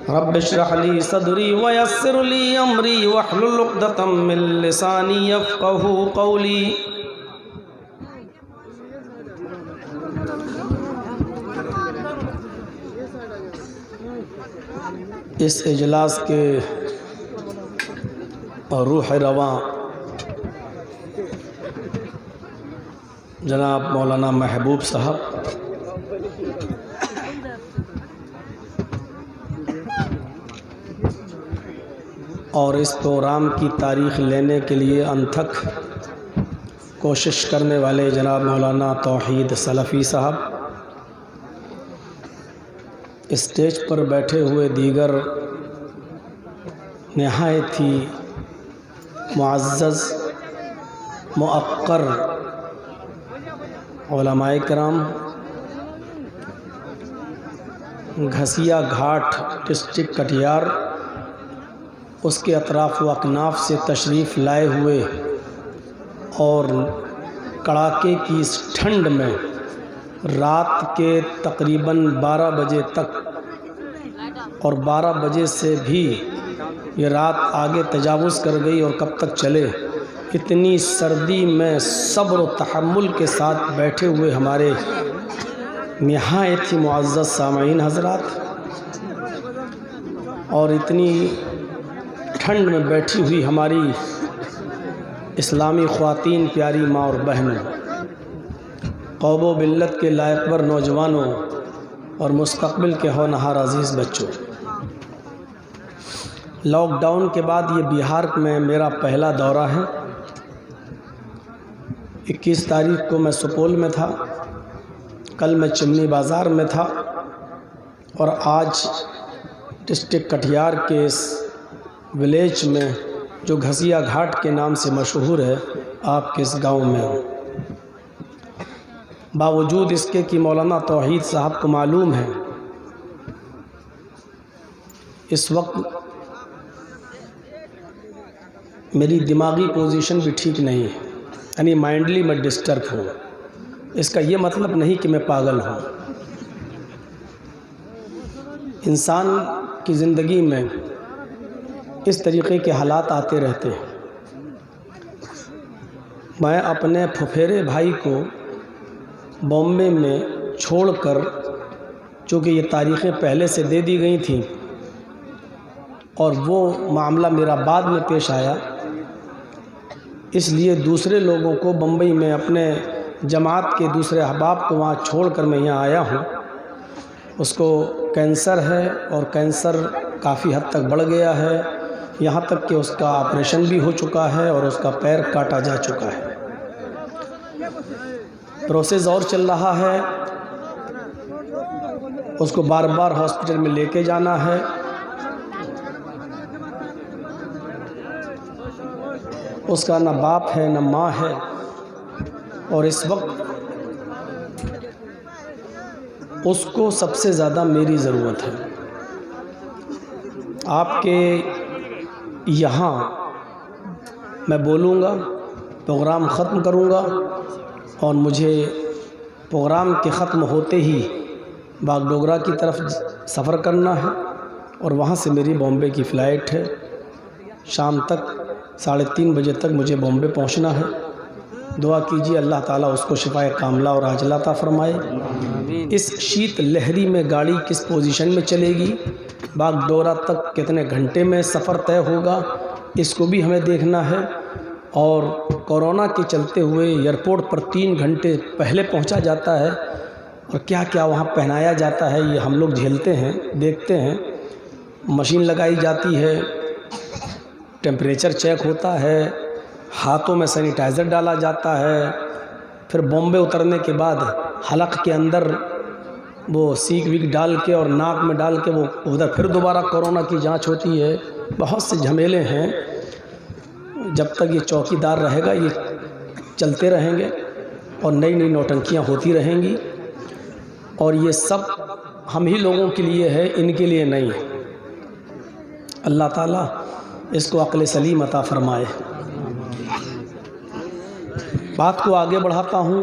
رب اشرح لی صدری ویسر لی امری واحلل عقدۃ من لسانی یفقہوا قولی۔ اس اجلاس کے روح رواں جناب مولانا محبوب صاحب، اور اس پروگرام کی تاریخ لینے کے لیے انتھک کوشش کرنے والے جناب مولانا توحید سلفی صاحب، اسٹیج پر بیٹھے ہوئے دیگر نہایت ہی معزز موقر علماء کرام، گھسیا گھاٹ ڈسٹرکٹ کٹیہار اس کے اطراف و اکناف سے تشریف لائے ہوئے اور کڑاکے کی اس ٹھنڈ میں رات کے تقریباً 12 بجے تک اور 12 بجے سے بھی یہ رات آگے تجاوز کر گئی اور کب تک چلے، اتنی سردی میں صبر و تحمل کے ساتھ بیٹھے ہوئے ہمارے نہایت ہی معزز سامعین حضرات، اور اتنی ٹھنڈ میں بیٹھی ہوئی ہماری اسلامی خواتین، پیاری ماں اور بہنوں، قوم و ملت کے لائق ور نوجوانوں اور مستقبل کے ہونہار عزیز بچوں، لاک ڈاؤن کے بعد یہ بہار میں میرا پہلا دورہ ہے۔ 21 تاریخ کو میں سپول میں تھا، کل میں چمنی بازار میں تھا، اور آج ڈسٹرکٹ کٹیہار کے اس ولیج میں جو گھسیا گھاٹ کے نام سے مشہور ہے، آپ کے اس گاؤں میں ہوں۔ باوجود اس کے کہ مولانا توحید صاحب کو معلوم ہے اس وقت میری دماغی پوزیشن بھی ٹھیک نہیں ہے، یعنی مائنڈلی میں ڈسٹرب ہوں۔ اس کا یہ مطلب نہیں کہ میں پاگل ہوں۔ انسان کی زندگی میں اس طریقے کے حالات آتے رہتے ہیں۔ میں اپنے پھپھیرے بھائی کو بامبے میں چھوڑ کر، چونکہ یہ تاریخیں پہلے سے دے دی گئی تھیں اور وہ معاملہ میرا بعد میں پیش آیا، اس لیے دوسرے لوگوں کو بمبئی میں اپنے جماعت کے دوسرے احباب کو وہاں چھوڑ کر میں یہاں آیا ہوں۔ اس کو کینسر ہے اور کینسر کافی حد تک بڑھ گیا ہے، یہاں تک کہ اس کا آپریشن بھی ہو چکا ہے اور اس کا پیر کاٹا جا چکا ہے۔ پروسیس اور چل رہا ہے، اس کو بار بار ہاسپٹل میں لے کے جانا ہے۔ اس کا نہ باپ ہے نہ ماں ہے، اور اس وقت اس کو سب سے زیادہ میری ضرورت ہے۔ آپ کے یہاں میں بولوں گا، پروگرام ختم کروں گا، اور مجھے پروگرام کے ختم ہوتے ہی باگڈوگرا کی طرف سفر کرنا ہے، اور وہاں سے میری بامبے کی فلائٹ ہے۔ شام تک 3:30 بجے تک مجھے بامبے پہنچنا ہے۔ دعا کیجیے اللہ تعالیٰ اس کو شفائے کاملہ اور عاجلہ عطا فرمائے۔ اس شیت لہری میں گاڑی کس پوزیشن میں چلے گی، باگڈورا تک کتنے گھنٹے میں سفر طے ہوگا، اس کو بھی ہمیں دیکھنا ہے۔ اور کورونا کے چلتے ہوئے ایئرپورٹ پر 3 گھنٹے پہلے پہنچا جاتا ہے، اور کیا کیا وہاں پہنایا جاتا ہے یہ ہم لوگ جھیلتے ہیں، دیکھتے ہیں۔ مشین لگائی جاتی ہے، ٹیمپریچر چیک ہوتا ہے، ہاتھوں میں سینیٹائزر ڈالا جاتا ہے، پھر بامبے اترنے کے بعد حلق کے اندر وہ سیک ویک ڈال کے اور ناک میں ڈال کے وہ ادھر پھر دوبارہ کورونا کی جانچ ہوتی ہے۔ بہت سے جھمیلے ہیں، جب تک یہ چوکی دار رہے گا یہ چلتے رہیں گے، اور نئی نئی نوٹنکیاں ہوتی رہیں گی، اور یہ سب ہم ہی لوگوں کے لیے ہے، ان کے لیے نہیں۔ اللہ تعالیٰ اس کو عقل سلیم عطا فرمائے۔ بات کو آگے بڑھاتا ہوں۔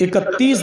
31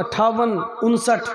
58, 59,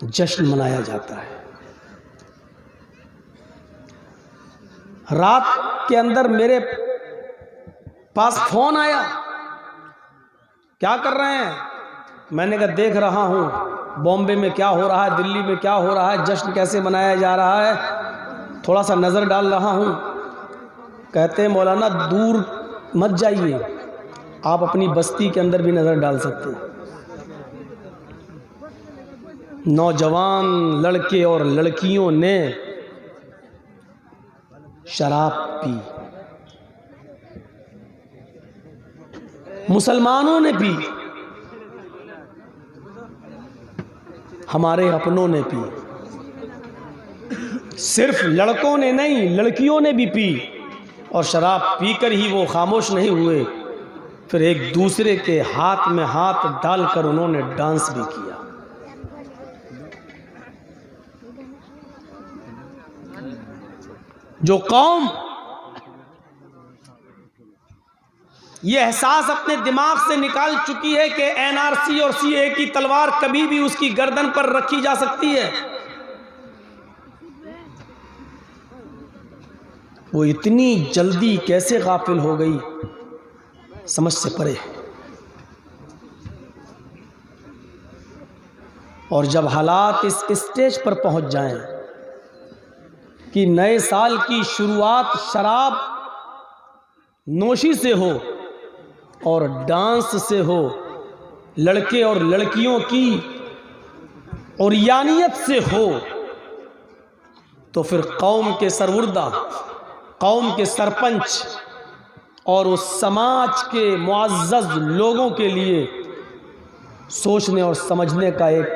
جشن منایا جاتا ہے۔ رات کے اندر میرے پاس فون آیا، کیا کر رہے ہیں؟ میں نے کہا دیکھ رہا ہوں بامبے میں کیا ہو رہا ہے، دلی میں کیا ہو رہا ہے، جشن کیسے منایا جا رہا ہے، تھوڑا سا نظر ڈال رہا ہوں۔ کہتے ہیں مولانا دور مت جائیے، آپ اپنی بستی کے اندر بھی نظر ڈال سکتے ہیں۔ نوجوان لڑکے اور لڑکیوں نے شراب پی، مسلمانوں نے پی، ہمارے اپنوں نے پی، صرف لڑکوں نے نہیں لڑکیوں نے بھی پی، اور شراب پی کر ہی وہ خاموش نہیں ہوئے، پھر ایک دوسرے کے ہاتھ میں ہاتھ ڈال کر انہوں نے ڈانس بھی کیا۔ جو قوم یہ احساس اپنے دماغ سے نکال چکی ہے کہ NRC اور CA کی تلوار کبھی بھی اس کی گردن پر رکھی جا سکتی ہے، وہ اتنی جلدی کیسے غافل ہو گئی، سمجھ سے پرے۔ اور جب حالات اس اسٹیج پر پہنچ جائیں کہ نئے سال کی شروعات شراب نوشی سے ہو اور ڈانس سے ہو، لڑکے اور لڑکیوں کی عریانیت سے ہو، تو پھر قوم کے سروردہ، قوم کے سرپنچ اور اس سماج کے معزز لوگوں کے لیے سوچنے اور سمجھنے کا ایک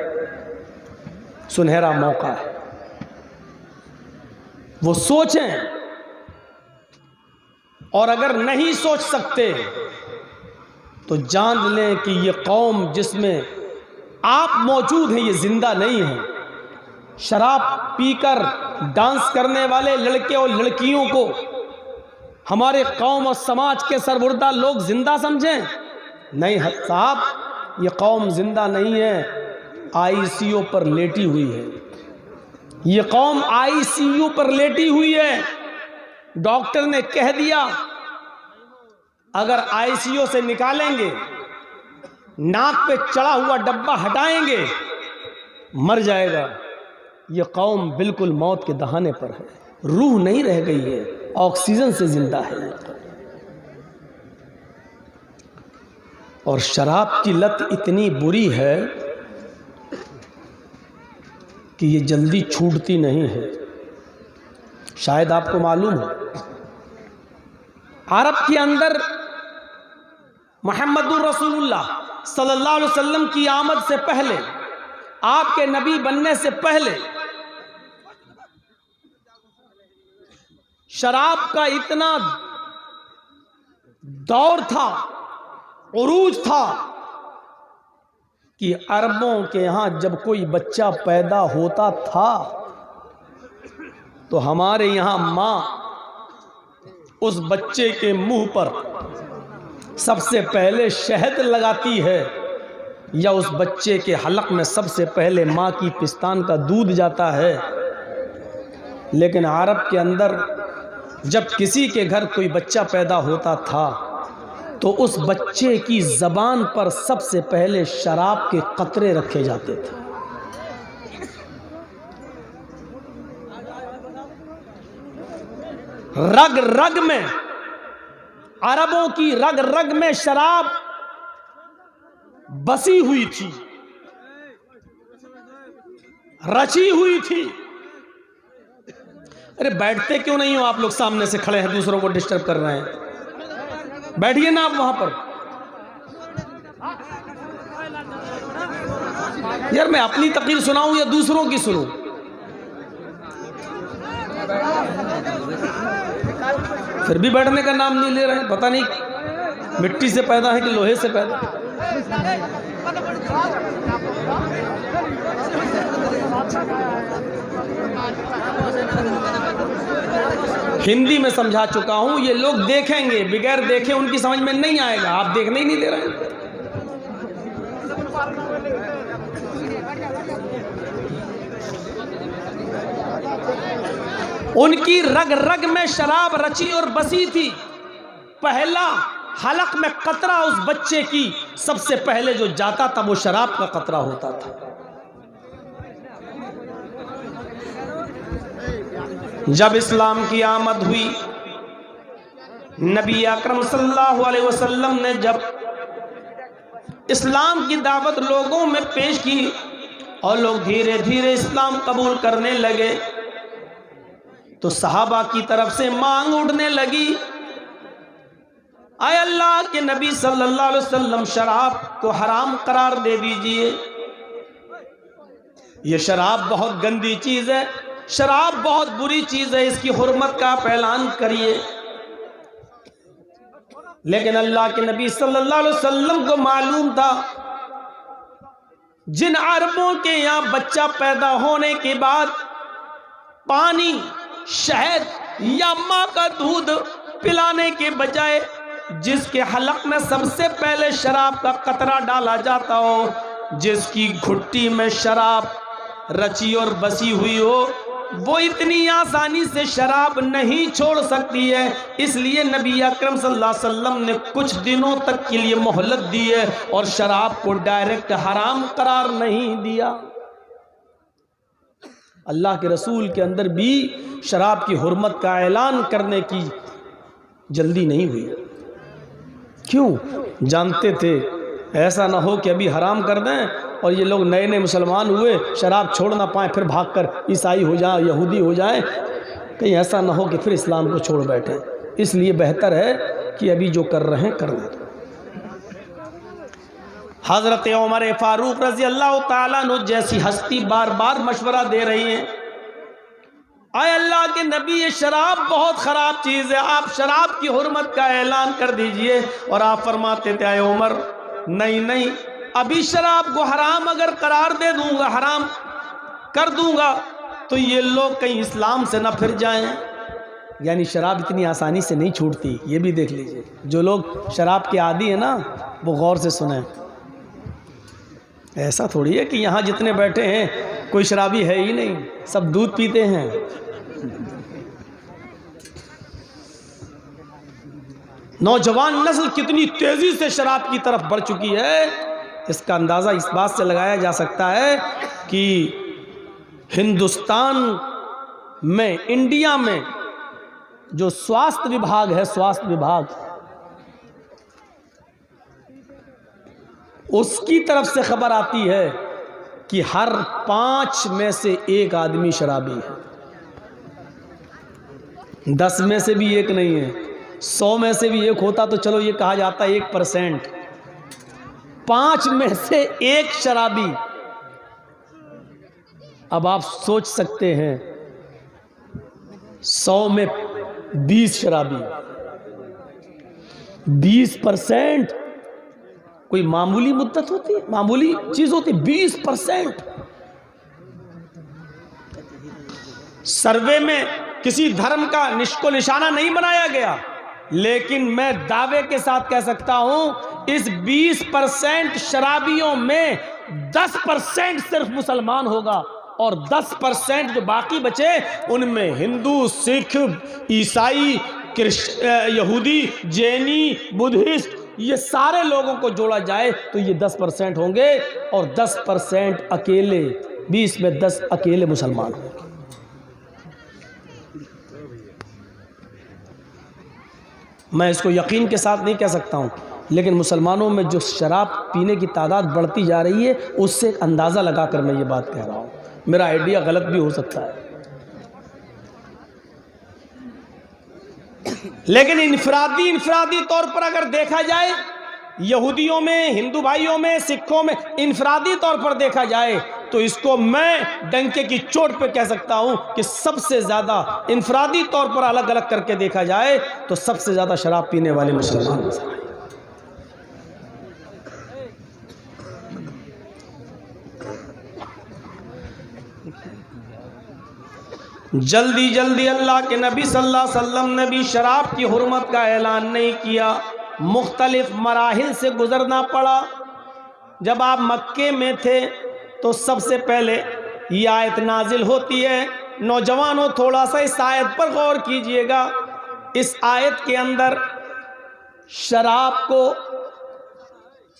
سنہرا موقع ہے۔ وہ سوچیں، اور اگر نہیں سوچ سکتے تو جان لیں کہ یہ قوم جس میں آپ موجود ہیں یہ زندہ نہیں ہے۔ شراب پی کر ڈانس کرنے والے لڑکے اور لڑکیوں کو ہمارے قوم اور سماج کے سربردہ لوگ زندہ سمجھیں؟ نہیں صاحب، یہ قوم زندہ نہیں ہے، ICU پر لیٹی ہوئی ہے۔ یہ قوم ICU پر لیٹی ہوئی ہے۔ ڈاکٹر نے کہہ دیا اگر ICU سے نکالیں گے، ناک پہ چڑھا ہوا ڈبہ ہٹائیں گے، مر جائے گا۔ یہ قوم بالکل موت کے دہانے پر ہے، روح نہیں رہ گئی ہے، آکسیجن سے زندہ ہے۔ اور شراب کی لت اتنی بری ہے کہ یہ جلدی چھوٹتی نہیں ہے۔ شاید آپ کو معلوم ہو، عرب کے اندر محمد الرسول اللہ صلی اللہ علیہ وسلم کی آمد سے پہلے، آپ کے نبی بننے سے پہلے، شراب کا اتنا دور تھا، عروج تھا کہ عربوں کے یہاں جب کوئی بچہ پیدا ہوتا تھا تو ہمارے یہاں ماں اس بچے کے منہ پر سب سے پہلے شہد لگاتی ہے، یا اس بچے کے حلق میں سب سے پہلے ماں کی پستان کا دودھ جاتا ہے۔ لیکن عرب کے اندر جب کسی کے گھر کوئی بچہ پیدا ہوتا تھا تو اس بچے کی زبان پر سب سے پہلے شراب کے قطرے رکھے جاتے تھے۔ رگ رگ میں، عربوں کی رگ رگ میں شراب بسی ہوئی تھی، رچی ہوئی تھی۔ ارے بیٹھتے کیوں نہیں ہو آپ لوگ؟ سامنے سے کھڑے ہیں، دوسروں کو ڈسٹرب کر رہے ہیں، بیٹھیے نا آپ وہاں پر۔ یار میں اپنی تقریر سناؤں یا دوسروں کی سنوں؟ پھر بھی بیٹھنے کا نام نہیں لے رہے ہیں، پتہ نہیں مٹی سے پیدا ہے کہ لوہے سے پیدا ہے۔ ہندی میں سمجھا چکا ہوں، یہ لوگ دیکھیں گے، بغیر دیکھے ان کی سمجھ میں نہیں آئے گا، آپ دیکھنے ہی نہیں دے رہے ہیں۔ ان کی رگ رگ میں شراب رچی اور بسی تھی. پہلا حلق میں قطرہ اس بچے کی سب سے پہلے جو جاتا تھا وہ شراب کا قطرہ ہوتا تھا. جب اسلام کی آمد ہوئی، نبی اکرم صلی اللہ علیہ وسلم نے جب اسلام کی دعوت لوگوں میں پیش کی اور لوگ دھیرے دھیرے اسلام قبول کرنے لگے تو صحابہ کی طرف سے مانگ اٹھنے لگی، اے اللہ کے نبی صلی اللہ علیہ وسلم شراب کو حرام قرار دے دیجئے. یہ شراب بہت گندی چیز ہے، شراب بہت بری چیز ہے، اس کی حرمت کا آپ اعلان کریے. لیکن اللہ کے نبی صلی اللہ علیہ وسلم کو معلوم تھا جن عربوں کے یہاں بچہ پیدا ہونے کے بعد پانی، شہد یا ماں کا دودھ پلانے کے بجائے جس کے حلق میں سب سے پہلے شراب کا قطرہ ڈالا جاتا ہو، جس کی گھٹی میں شراب رچی اور بسی ہوئی ہو، وہ اتنی آسانی سے شراب نہیں چھوڑ سکتی ہے. اس لیے نبی اکرم صلی اللہ علیہ وسلم نے کچھ دنوں تک کے لیے مہلت دی ہے اور شراب کو ڈائریکٹ حرام قرار نہیں دیا. اللہ کے رسول کے اندر بھی شراب کی حرمت کا اعلان کرنے کی جلدی نہیں ہوئی. کیوں؟ جانتے تھے ایسا نہ ہو کہ ابھی حرام کر دیں اور یہ لوگ نئے نئے مسلمان ہوئے شراب چھوڑ نہ پائیں، پھر بھاگ کر عیسائی ہو جائیں، یہودی ہو جائیں، کہیں ایسا نہ ہو کہ پھر اسلام کو چھوڑ بیٹھیں. اس لیے بہتر ہے کہ ابھی جو کر رہے ہیں کر لیں. حضرت عمر فاروق رضی اللہ تعالیٰ عنہ جیسی ہستی بار بار مشورہ دے رہی ہیں، اے اللہ کے نبی یہ شراب بہت خراب چیز ہے، آپ شراب کی حرمت کا اعلان کر دیجئے. اور آپ فرماتے تھے اے عمر نہیں، ابھی شراب کو حرام اگر قرار دے دوں گا، حرام کر دوں گا تو یہ لوگ کہیں اسلام سے نہ پھر جائیں. یعنی شراب اتنی آسانی سے نہیں چھوٹتی. یہ بھی دیکھ لیجئے، جو لوگ شراب کے عادی ہیں نا وہ غور سے سنیں. ایسا تھوڑی ہے کہ یہاں جتنے بیٹھے ہیں کوئی شرابی ہے ہی نہیں، سب دودھ پیتے ہیں. نوجوان نسل کتنی تیزی سے شراب کی طرف بڑھ چکی ہے، اس کا اندازہ اس بات سے لگایا جا سکتا ہے کہ ہندوستان میں، انڈیا میں جو سواستھ وبھاگ ہے، سواستھ وبھاگ، اس کی طرف سے خبر آتی ہے کہ ہر 5 میں سے 1 آدمی شرابی ہے. 10 میں سے بھی 1 نہیں ہے، 100 میں سے بھی 1 ہوتا تو چلو یہ کہا جاتا ہے 1%. 5 میں سے 1 شرابی. اب آپ سوچ سکتے ہیں 100 میں 20 شرابی، 20% کوئی معمولی مدت ہوتی ہے، معمولی چیز ہوتی ہے. 20%. سروے میں کسی دھرم کا نشک و نشانہ نہیں بنایا گیا، لیکن میں دعوے کے ساتھ کہہ سکتا ہوں اس 20% شرابیوں میں 10% صرف مسلمان ہوگا، اور 10% جو باقی بچے ان میں ہندو، سکھ، عیسائی، یہودی، جینی، بدھسٹ، یہ سارے لوگوں کو جوڑا جائے تو یہ 10% ہوں گے، اور 10% اکیلے، 20 میں 10 اکیلے مسلمان ہوں گے. میں اس کو یقین کے ساتھ نہیں کہہ سکتا ہوں، لیکن مسلمانوں میں جو شراب پینے کی تعداد بڑھتی جا رہی ہے اس سے اندازہ لگا کر میں یہ بات کہہ رہا ہوں. میرا آئیڈیا غلط بھی ہو سکتا ہے، لیکن انفرادی طور پر اگر دیکھا جائے، یہودیوں میں، ہندو بھائیوں میں، سکھوں میں، انفرادی طور پر دیکھا جائے تو اس کو میں ڈنکے کی چوٹ پہ کہہ سکتا ہوں کہ سب سے زیادہ انفرادی طور پر الگ الگ کر کے دیکھا جائے تو سب سے زیادہ شراب پینے والے مسلمان ہیں. جلدی اللہ کے نبی صلی اللہ علیہ وسلم نے بھی شراب کی حرمت کا اعلان نہیں کیا، مختلف مراحل سے گزرنا پڑا. جب آپ مکے میں تھے تو سب سے پہلے یہ آیت نازل ہوتی ہے نوجوانوں تھوڑا سا اس آیت پر غور کیجئے گا. اس آیت کے اندر شراب کو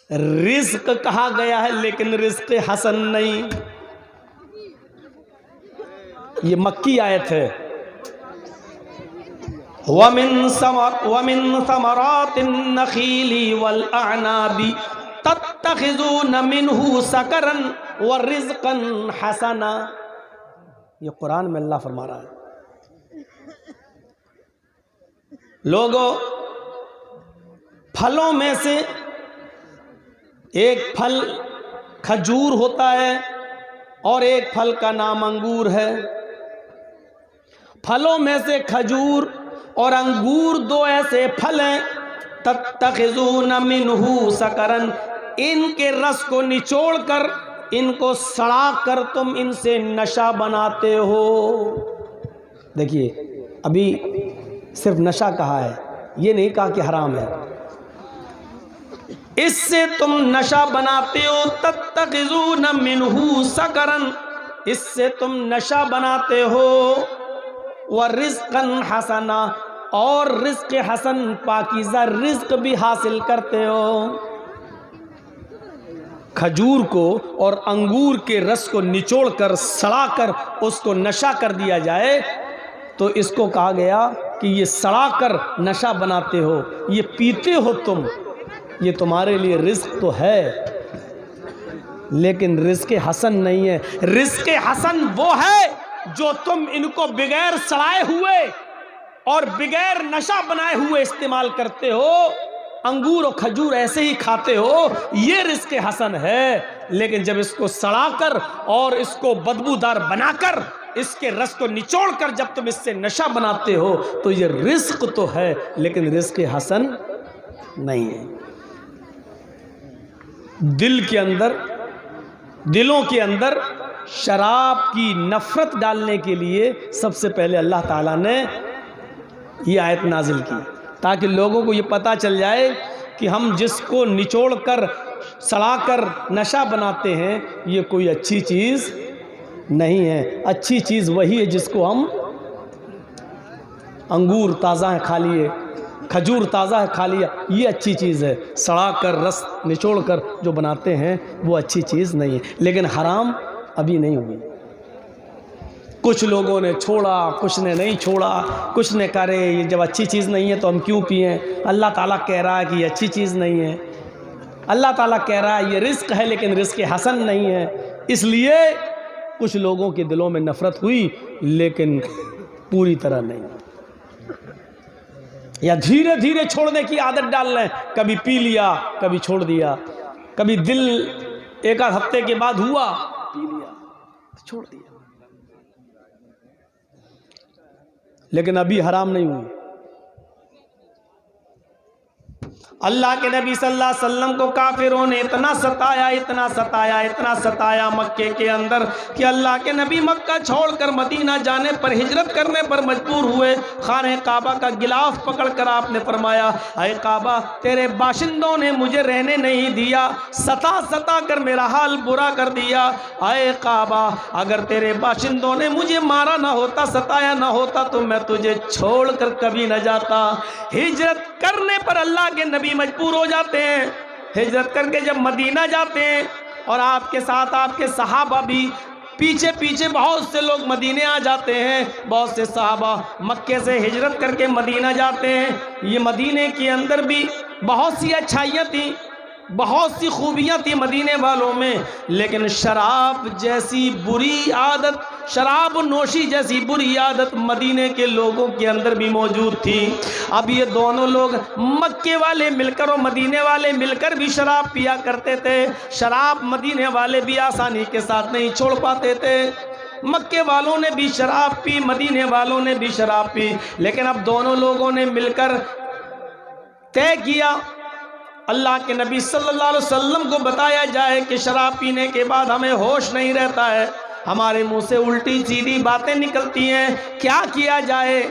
رزق کہا گیا ہے لیکن رزق حسن نہیں. یہ مکی آیت ہے. وَمِن ثَمَرَاتِ النَّخِيلِ وَالْأَعْنَابِ تَتَّخِذُونَ مِنْهُ سَكَرًا وَرِزْقًا حَسَنًا. یہ قرآن میں اللہ فرما رہا ہے. لوگوں، پھلوں میں سے ایک پھل کھجور ہوتا ہے اور ایک پھل کا نام انگور ہے. پھلوں میں سے کھجور اور انگور دو ایسے پھل ہیں. تتخذون منہ سکرن، ان کے رس کو نچوڑ کر، ان کو سڑا کر تم ان سے نشہ بناتے ہو. دیکھیے ابھی صرف نشہ کہا ہے، یہ نہیں کہا کہ حرام ہے. اس سے تم نشہ بناتے ہو. تتخذون منہ سکرن، اس سے تم نشہ بناتے ہو. وَرِزْقًا حَسَنًا، اور رزق حسن پاکیزہ رزق بھی حاصل کرتے ہو. کھجور کو اور انگور کے رس کو نچوڑ کر سڑا کر اس کو نشہ کر دیا جائے تو اس کو کہا گیا کہ یہ سڑا کر نشہ بناتے ہو، یہ پیتے ہو تم. یہ تمہارے لیے رزق تو ہے لیکن رزق حسن نہیں ہے. رزق حسن وہ ہے جو تم ان کو بغیر سڑائے ہوئے اور بغیر نشہ بنائے ہوئے استعمال کرتے ہو. انگور اور کھجور ایسے ہی کھاتے ہو، یہ رزق حسن ہے. لیکن جب اس کو سڑا کر اور اس کو بدبودار بنا کر اس کے رس کو نچوڑ کر جب تم اس سے نشہ بناتے ہو تو یہ رزق تو ہے لیکن رزق حسن نہیں ہے. دلوں کے اندر شراب کی نفرت ڈالنے کے لیے سب سے پہلے اللہ تعالیٰ نے یہ آیت نازل کی تاکہ لوگوں کو یہ پتہ چل جائے کہ ہم جس کو نچوڑ کر سڑا کر نشہ بناتے ہیں یہ کوئی اچھی چیز نہیں ہے. اچھی چیز وہی ہے جس کو ہم انگور تازہ ہے کھا لیے، کھجور تازہ ہے کھا لیا، یہ اچھی چیز ہے. سڑا کر رس نچوڑ کر جو بناتے ہیں وہ اچھی چیز نہیں ہے. لیکن حرام ابھی نہیں ہوئی. کچھ لوگوں نے چھوڑا، کچھ نے نہیں چھوڑا، کچھ نے کہا رہے یہ جب اچھی چیز نہیں ہے تو ہم کیوں پئیں. اللہ تعالیٰ کہہ رہا ہے کہ یہ اچھی چیز نہیں ہے. اللہ تعالیٰ کہہ رہا ہے یہ رزق ہے لیکن رزق حسن نہیں ہے. اس لیے کچھ لوگوں کے دلوں میں نفرت ہوئی لیکن پوری طرح نہیں. یا دھیرے دھیرے چھوڑنے کی عادت ڈال لیں. کبھی پی لیا، کبھی چھوڑ دیا، کبھی دل ایک آدھ ہفتے کے بعد ہوا، پی لیا، چھوڑ دیا. لیکن ابھی حرام نہیں ہوئی. اللہ کے نبی صلی اللہ علیہ وسلم کو کافروں نے اتنا ستایا مکے کے اندر کہ اللہ کے نبی مکہ چھوڑ کر مدینہ جانے پر، ہجرت کرنے پر مجبور ہوئے. خانہ کعبہ کا غلاف پکڑ کر آپ نے فرمایا اے کعبہ تیرے باشندوں نے مجھے رہنے نہیں دیا، ستا کر میرا حال برا کر دیا. اے کعبہ اگر تیرے باشندوں نے مجھے مارا نہ ہوتا، ستایا نہ ہوتا تو میں تجھے چھوڑ کر کبھی نہ جاتا. ہجرت کرنے پر اللہ کے نبی مجبور ہو جاتے ہیں. ہجرت کر کے جب مدینہ جاتے ہیں اور آپ کے ساتھ آپ کے صحابہ بھی پیچھے پیچھے بہت سے لوگ مدینے آ جاتے ہیں. بہت سے صحابہ مکے سے ہجرت کر کے مدینہ جاتے ہیں. یہ مدینے کے اندر بھی بہت سی اچھائیاں تھیں، بہت سی خوبیاں تھیں مدینے والوں میں، لیکن شراب جیسی بری عادت، شراب نوشی جیسی بری عادت مدینے کے لوگوں کے اندر بھی موجود تھی. اب یہ دونوں لوگ مکے والے مل کر اور مدینے والے مل کر بھی شراب پیا کرتے تھے. شراب مدینے والے بھی آسانی کے ساتھ نہیں چھوڑ پاتے تھے. مکے والوں نے بھی شراب پی، مدینے والوں نے بھی شراب پی، لیکن اب دونوں لوگوں نے مل کر طے کیا اللہ کے نبی صلی اللہ علیہ وسلم کو بتایا جائے کہ شراب پینے کے بعد ہمیں ہوش نہیں رہتا ہے، ہمارے منہ سے الٹی سیدھی باتیں نکلتی ہیں، کیا کیا جائے.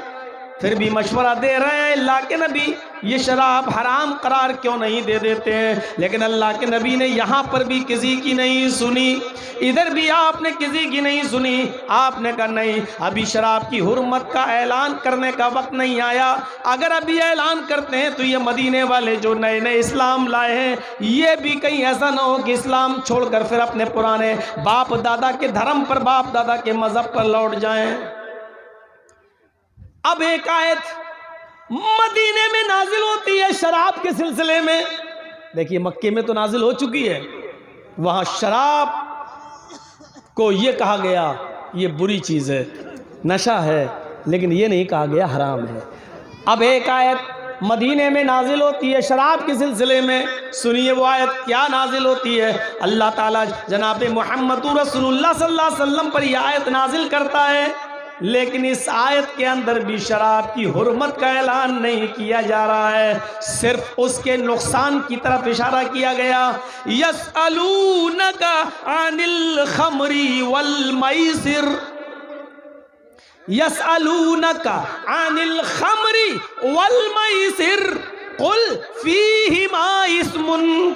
پھر بھی مشورہ دے رہے ہیں اللہ کے نبی یہ شراب حرام قرار کیوں نہیں دے دیتے ہیں، لیکن اللہ کے نبی نے یہاں پر بھی کسی کی نہیں سنی، ادھر بھی آپ نے کسی کی نہیں سنی۔ آپ نے کہا نہیں، ابھی شراب کی حرمت کا اعلان کرنے کا وقت نہیں آیا، اگر ابھی اعلان کرتے ہیں تو یہ مدینے والے جو نئے نئے اسلام لائے ہیں یہ بھی کہیں ایسا نہ ہو کہ اسلام چھوڑ کر پھر اپنے پرانے باپ دادا کے دھرم پر، باپ دادا کے مذہب پر لوٹ جائیں۔ اب ایک آیت مدینے میں نازل ہوتی ہے شراب کے سلسلے میں، دیکھیے مکے میں تو نازل ہو چکی ہے، وہاں شراب کو یہ کہا گیا یہ بری چیز ہے، نشہ ہے، لیکن یہ نہیں کہا گیا حرام ہے۔ اب ایک آیت مدینے میں نازل ہوتی ہے شراب کے سلسلے میں، سنیے وہ آیت کیا نازل ہوتی ہے۔ اللہ تعالیٰ جناب محمد رسول اللہ صلی اللہ علیہ وسلم پر یہ آیت نازل کرتا ہے، لیکن اس آیت کے اندر بھی شراب کی حرمت کا اعلان نہیں کیا جا رہا ہے، صرف اس کے نقصان کی طرف اشارہ کیا گیا۔ یسألونک عن الخمر والمیسر، یسألونک عن الخمر والمیسر قل فیہما اسم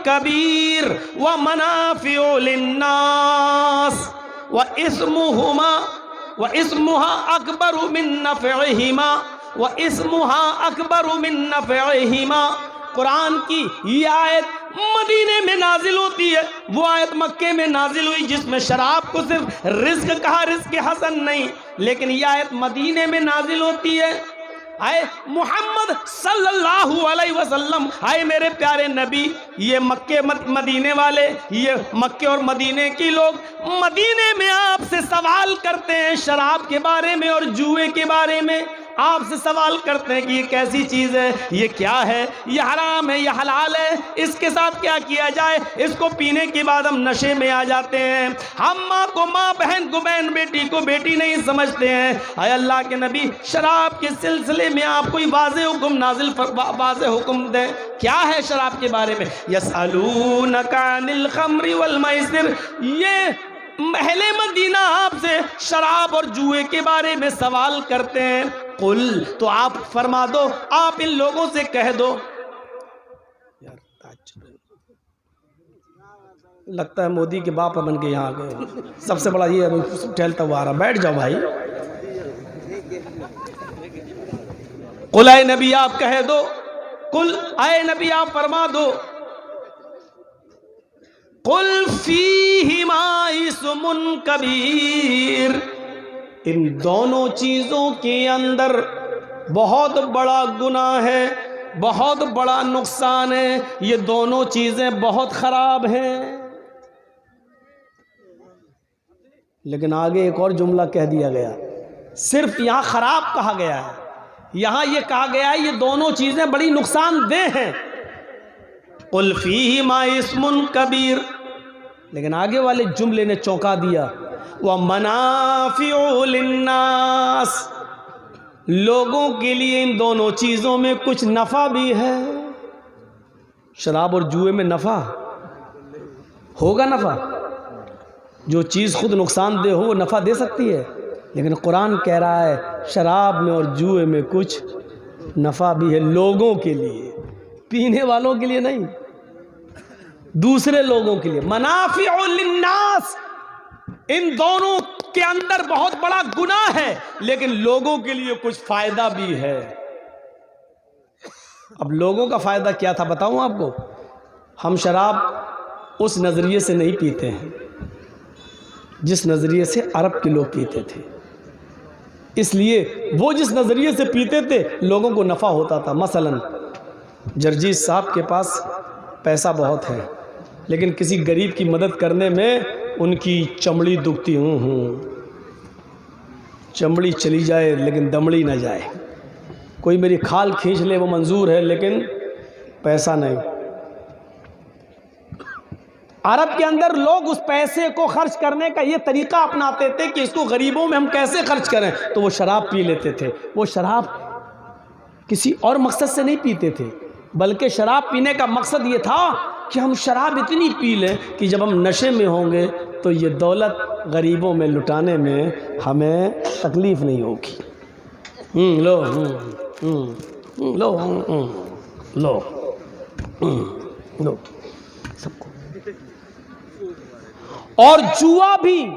کبیر ومنافع للناس وَإِسْمُهَا أَكْبَرُ مِن نَّفْعِهِمَا وَإِسْمُهَا أَكْبَرُ مِن نَّفْعِهِمَا۔ قرآن کی یہ آیت مدینے میں نازل ہوتی ہے، وہ آیت مکے میں نازل ہوئی جس میں شراب کو صرف رزق کہا، رزق حسن نہیں، لیکن یہ آیت مدینے میں نازل ہوتی ہے۔ آئے محمد صلی اللہ علیہ وسلم، آئے میرے پیارے نبی، یہ مکے مدینے والے، یہ مکے اور مدینے کی لوگ مدینے میں آپ سے سوال کرتے ہیں شراب کے بارے میں اور جوئے کے بارے میں، آپ سے سوال کرتے ہیں کہ یہ کیسی چیز ہے، یہ کیا ہے، یہ حرام ہے، یہ حلال ہے، اس کے ساتھ کیا کیا جائے۔ اس کو پینے کے بعد ہم نشے میں آ جاتے ہیں، ہم ماں کو ماں، بہن کو بہن، بیٹی کو بیٹی نہیں سمجھتے ہیں۔ اے اللہ کے نبی، شراب کے سلسلے میں آپ کوئی واضح حکم نازل واضح حکم دیں، کیا ہے شراب کے بارے میں۔ یسألونک عن الخمر والمیسر، یہ اہل مدینہ آپ سے شراب اور جوئے کے بارے میں سوال کرتے ہیں، قل، تو آپ فرما دو، آپ ان لوگوں سے کہہ دو۔ لگتا ہے مودی کے باپ بن کے یہاں گئے، سب سے بڑا یہ ٹھہلتا ہوا آ رہا، بیٹھ جاؤ بھائی۔ قل، اے نبی آپ کہہ دو، قل، اے نبی آپ فرما دو، قل فیہما اسم کبیر، ان دونوں چیزوں کے اندر بہت بڑا گناہ ہے، بہت بڑا نقصان ہے، یہ دونوں چیزیں بہت خراب ہیں۔ لیکن آگے ایک اور جملہ کہہ دیا گیا، صرف یہاں خراب کہا گیا ہے، یہاں یہ کہا گیا ہے یہ دونوں چیزیں بڑی نقصان دہ ہیں۔ قل فیہما اسم کبیر، لیکن آگے والے جملے نے چونکا دیا، وَمَنَافِعُ لِلنَّاسِ، لوگوں کے لیے ان دونوں چیزوں میں کچھ نفع بھی ہے۔ شراب اور جوئے میں نفع ہوگا، نفع، جو چیز خود نقصان دہ ہو وہ نفع دے سکتی ہے، لیکن قرآن کہہ رہا ہے شراب میں اور جوئے میں کچھ نفع بھی ہے، لوگوں کے لیے، پینے والوں کے لیے نہیں، دوسرے لوگوں کے لیے۔ منافع للناس، ان دونوں کے اندر بہت بڑا گناہ ہے، لیکن لوگوں کے لیے کچھ فائدہ بھی ہے۔ اب لوگوں کا فائدہ کیا تھا بتاؤں آپ کو؟ ہم شراب اس نظریے سے نہیں پیتے ہیں جس نظریے سے عرب کے لوگ پیتے تھے، اس لیے وہ جس نظریے سے پیتے تھے لوگوں کو نفع ہوتا تھا۔ مثلا جرجیز صاحب کے پاس پیسہ بہت ہے، لیکن کسی غریب کی مدد کرنے میں ان کی چمڑی دکھتی، چمڑی چلی جائے لیکن دمڑی نہ جائے، کوئی میری کھال کھینچ لے وہ منظور ہے لیکن پیسہ نہیں۔ عرب کے اندر لوگ اس پیسے کو خرچ کرنے کا یہ طریقہ اپناتے تھے کہ اس کو غریبوں میں ہم کیسے خرچ کریں، تو وہ شراب پی لیتے تھے۔ وہ شراب کسی اور مقصد سے نہیں پیتے تھے، بلکہ شراب پینے کا مقصد یہ تھا کہ ہم شراب اتنی پی لیں کہ جب ہم نشے میں ہوں گے تو یہ دولت غریبوں میں لٹانے میں ہمیں تکلیف نہیں ہوگی۔ لو لو لو لو سب کو. اور جوا بھی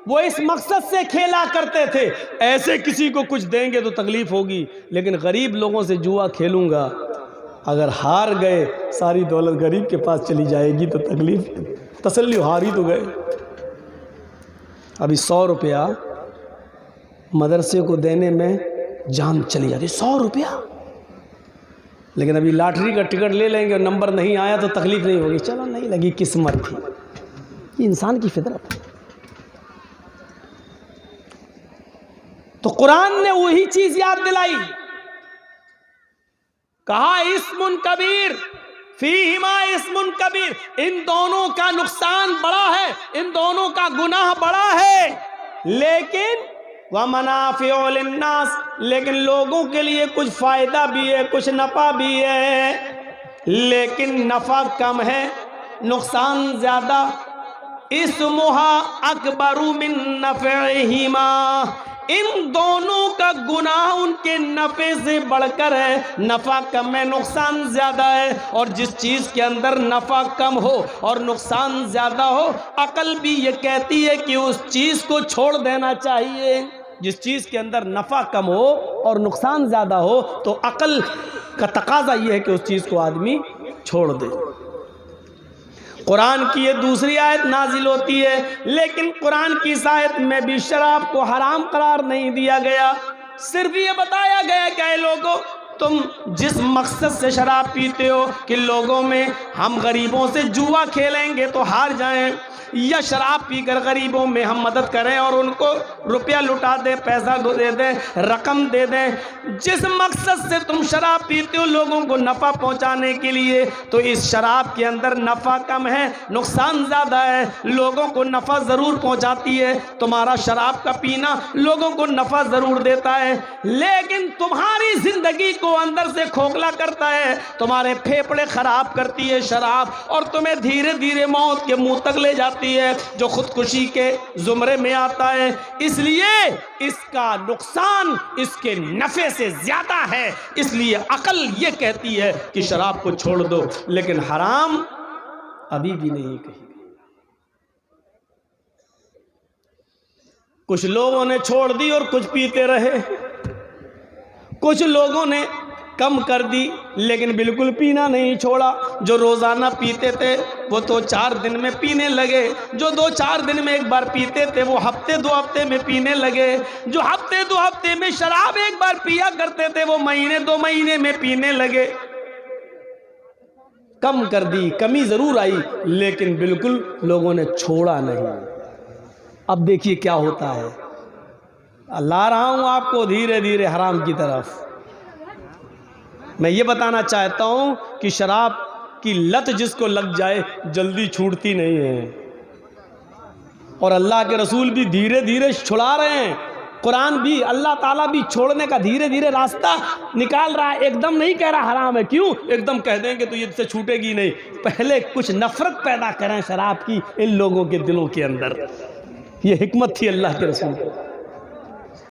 وہ اس مقصد سے کھیلا کرتے تھے ایسے کسی کو کچھ دیں گے تو تکلیف ہوگی، لیکن غریب لوگوں سے جوا کھیلوں گا، اگر ہار گئے ساری دولت غریب کے پاس چلی جائے گی تو تکلیف، تسلی، ہار ہی تو گئے. ابھی 100 روپیہ مدرسے کو دینے میں جان چلی جاتی، 100 روپیہ. لیکن ابھی لاٹری کا ٹکٹ لے لیں گے اور نمبر نہیں آیا تو تکلیف نہیں ہوگی، چلو نہیں لگی قسمت تھی. یہ انسان کی فطرت ہے. تو قرآن نے وہی چیز یاد دلائی، کہا اسم کبیر فیہما اسم کبیر، ان دونوں کا نقصان بڑا ہے، ان دونوں کا گناہ بڑا ہے، لیکن وَمَنَافِعُ لِلنَّاسِ، لیکن لوگوں کے لیے کچھ فائدہ بھی ہے، کچھ نفع بھی ہے، لیکن نفع کم ہے، نقصان زیادہ. اسمها اکبر من نفعہما، ان دونوں کا گناہ ان کے نفع سے بڑھ کر ہے، نفع کم ہے، نقصان زیادہ ہے. اور جس چیز کے اندر نفع کم ہو اور نقصان زیادہ ہو، عقل بھی یہ کہتی ہے کہ اس چیز کو چھوڑ دینا چاہیے. جس چیز کے اندر نفع کم ہو اور نقصان زیادہ ہو تو عقل کا تقاضا یہ ہے کہ اس چیز کو آدمی چھوڑ دے. قرآن کی یہ دوسری آیت نازل ہوتی ہے، لیکن قرآن کی اس آیت میں بھی شراب کو حرام قرار نہیں دیا گیا، صرف یہ بتایا گیا کہ اے لوگو، تم جس مقصد سے شراب پیتے ہو کہ لوگوں میں ہم غریبوں سے جوا کھیلیں گے تو ہار جائیں، یا شراب پی کر غریبوں میں ہم مدد کریں اور ان کو روپیہ لٹا دیں، پیسہ دے دیں، رقم دے دیں، جس مقصد سے تم شراب پیتے ہو لوگوں کو نفع پہنچانے کے لیے، تو اس شراب کے اندر نفع کم ہے، نقصان زیادہ ہے. لوگوں کو نفع ضرور پہنچاتی ہے، تمہارا شراب کا پینا لوگوں کو نفع ضرور دیتا ہے، لیکن تمہاری زندگی کو اندر سے کھوکھلا کرتا ہے، تمہارے پھیپڑے خراب کرتی ہے شراب، اور تمہیں دھیرے دھیرے موت کے منہ تک لے جاتی ہے، جو خودکشی کے زمرے میں آتا ہے. اس لیے اس کا نقصان اس کے نفع سے زیادہ ہے، اس لیے عقل یہ کہتی ہے کہ شراب کو چھوڑ دو، لیکن حرام ابھی بھی نہیں کہی. کچھ لوگوں نے چھوڑ دی اور کچھ پیتے رہے، کچھ لوگوں نے کم کر دی لیکن بالکل پینا نہیں چھوڑا. جو روزانہ پیتے تھے وہ تو 4 دن میں پینے لگے، جو 2-4 دن میں ایک بار پیتے تھے وہ ہفتے 2 ہفتے میں پینے لگے، جو ہفتے 2 ہفتے میں شراب ایک بار پیا کرتے تھے وہ مہینے 2 مہینے میں پینے لگے. کم کر دی، کمی ضرور آئی لیکن بالکل لوگوں نے چھوڑا نہیں. اب دیکھیے کیا ہوتا ہے، لا رہا ہوں آپ کو دھیرے دھیرے حرام کی طرف. میں یہ بتانا چاہتا ہوں کہ شراب کی لت جس کو لگ جائے جلدی چھوٹتی نہیں ہے، اور اللہ کے رسول بھی دھیرے دھیرے چھڑا رہے ہیں. قرآن بھی، اللہ تعالیٰ بھی چھوڑنے کا دھیرے دھیرے راستہ نکال رہا ہے، ایک دم نہیں کہہ رہا حرام ہے. کیوں؟ ایک دم کہہ دیں گے تو یہ سے چھوٹے گی نہیں. پہلے کچھ نفرت پیدا کریں شراب کی ان لوگوں کے دلوں کے اندر. یہ حکمت تھی اللہ کے رسول کو.